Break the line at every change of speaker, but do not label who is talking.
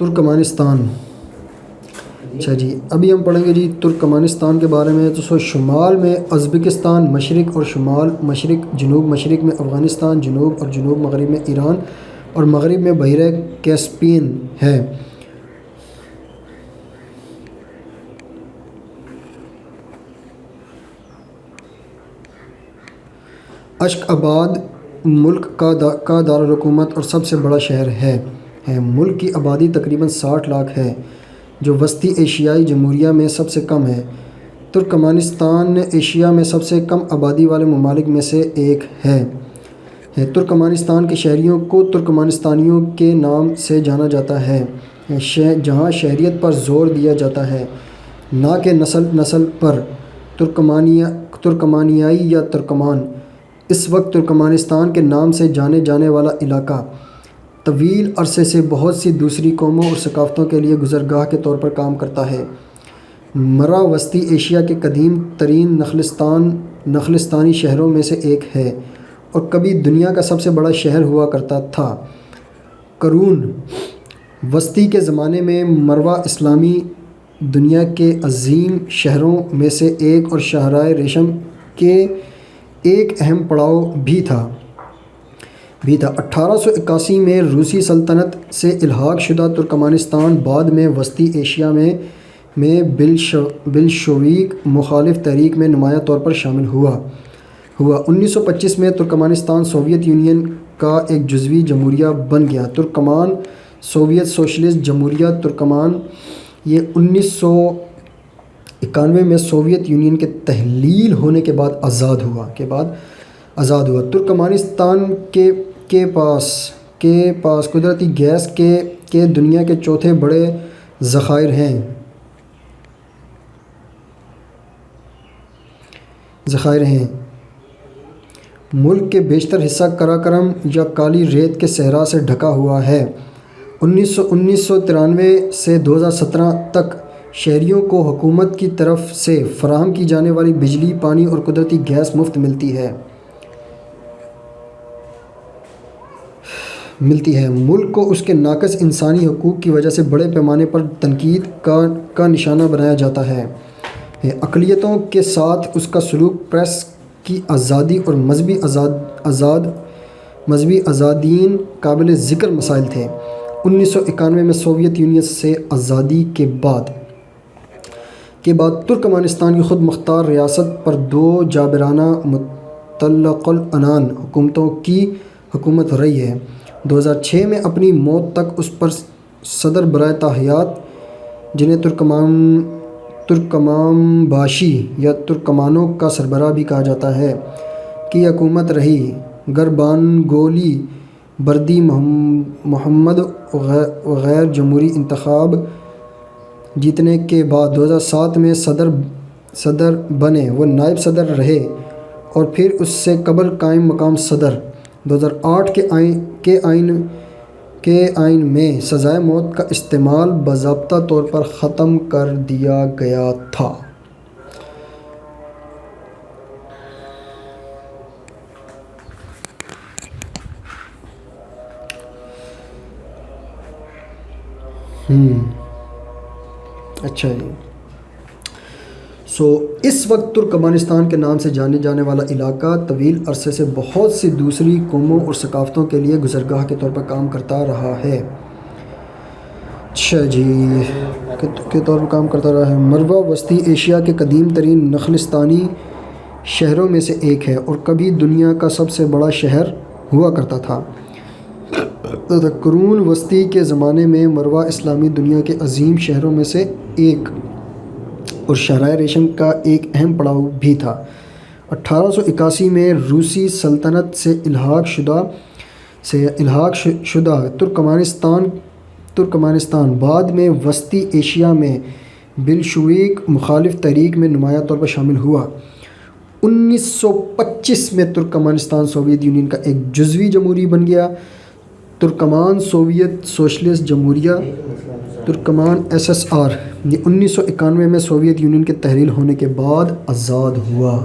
Turkmenistan. اچھا جی، ابھی ہم پڑھیں گے جی ترکمانستان کے بارے میں. تو شمال میں ازبکستان، مشرق اور شمال مشرق، جنوب مشرق میں افغانستان، جنوب اور جنوب مغرب میں ایران اور مغرب میں بحیرہ کیسپیئن ہے. اشک آباد ملک کا دارالحکومت اور سب سے بڑا شہر ہے. ملک کی آبادی تقریباً 60 لاکھ ہے، جو وسطی ایشیائی جمہوریہ میں سب سے کم ہے. ترکمانستان ایشیا میں سب سے کم آبادی والے ممالک میں سے ایک ہے. ترکمانستان کے شہریوں کو ترکمانستانیوں کے نام سے جانا جاتا ہے، جہاں شہریت پر زور دیا جاتا ہے، نہ کہ نسل پر. ترکمانیائی یا ترکمان اس وقت ترکمانستان کے نام سے جانے جانے والا علاقہ طویل عرصے سے بہت سی دوسری قوموں اور ثقافتوں کے لیے گزرگاہ کے طور پر کام کرتا ہے. مرا وسطی ایشیا کے قدیم ترین نخلستانی شہروں میں سے ایک ہے اور کبھی دنیا کا سب سے بڑا شہر ہوا کرتا تھا. قرون وسطی کے زمانے میں مروا اسلامی دنیا کے عظیم شہروں میں سے ایک اور شاہراہ ریشم کے ایک اہم پڑاؤ بھی تھا. 1881 میں روسی سلطنت سے الحاق شدہ ترکمانستان بعد میں وسطی ایشیا میں بلشویک مخالف تحریک میں نمایاں طور پر شامل ہوا. 1925 میں ترکمانستان سوویت یونین کا ایک جزوی جمہوریہ بن گیا. ترکمان سوویت سوشلسٹ جمہوریہ ترکمان یہ 1991 میں سوویت یونین کے تحلیل ہونے کے بعد آزاد ہوا. ترکمانستان کے پاس قدرتی گیس کے دنیا کے چوتھے بڑے ذخائر ہیں. ملک کے بیشتر حصہ قراقرم یا کالی ریت کے صحرا سے ڈھکا ہوا ہے. 1993 سے 2017 تک شہریوں کو حکومت کی طرف سے فراہم کی جانے والی بجلی، پانی اور قدرتی گیس مفت ملتی ہے. ملک کو اس کے ناقص انسانی حقوق کی وجہ سے بڑے پیمانے پر تنقید کا نشانہ بنایا جاتا ہے. اقلیتوں کے ساتھ اس کا سلوک، پریس کی آزادی اور مذہبی آزادیاں قابل ذکر مسائل تھے. 1991 میں سوویت یونین سے آزادی کے بعد ترکمانستان کی خود مختار ریاست پر 2 جابرانہ مطلق العنان حکومتوں کی حکومت رہی ہے. 2006 میں اپنی موت تک اس پر صدر برائے تاحیات، جنہیں ترکمان باشی یا ترکمانوں کا سربراہ بھی کہا جاتا ہے، کی حکومت رہی. گربانگولی بردی محمد غیر جمہوری انتخاب جیتنے کے بعد 2007 میں صدر بنے. وہ نائب صدر رہے اور پھر اس سے قبل قائم مقام صدر. 2008 کے آئین میں سزائے موت کا استعمال باضابطہ طور پر ختم کر دیا گیا تھا. اچھا جی، اس وقت ترکمانستان کے نام سے جانے جانے والا علاقہ طویل عرصے سے بہت سی دوسری قوموں اور ثقافتوں کے لیے گزرگاہ کے طور پر کام کرتا رہا ہے. اچھا جی، کے طور پر کام کرتا رہا ہے. مروا وسطی ایشیا کے قدیم ترین نخلستانی شہروں میں سے ایک ہے اور کبھی دنیا کا سب سے بڑا شہر ہوا کرتا تھا. قرون وسطی کے زمانے میں مروا اسلامی دنیا کے عظیم شہروں میں سے ایک اور شاہراہ ریشم کا ایک اہم پڑاؤ بھی تھا. 1881 میں روسی سلطنت سے الحاق شدہ ترکمانستان بعد میں وسطی ایشیا میں بلشویک مخالف تحریک میں نمایاں طور پر شامل ہوا. 1925 میں ترکمانستان سوویت یونین کا ایک جزوی جمہوریہ بن گیا. ترکمان سوویت سوشلسٹ جمہوریہ ترکمان SSR یہ 1991 میں سوویت یونین کے تحلیل ہونے کے بعد آزاد ہوا.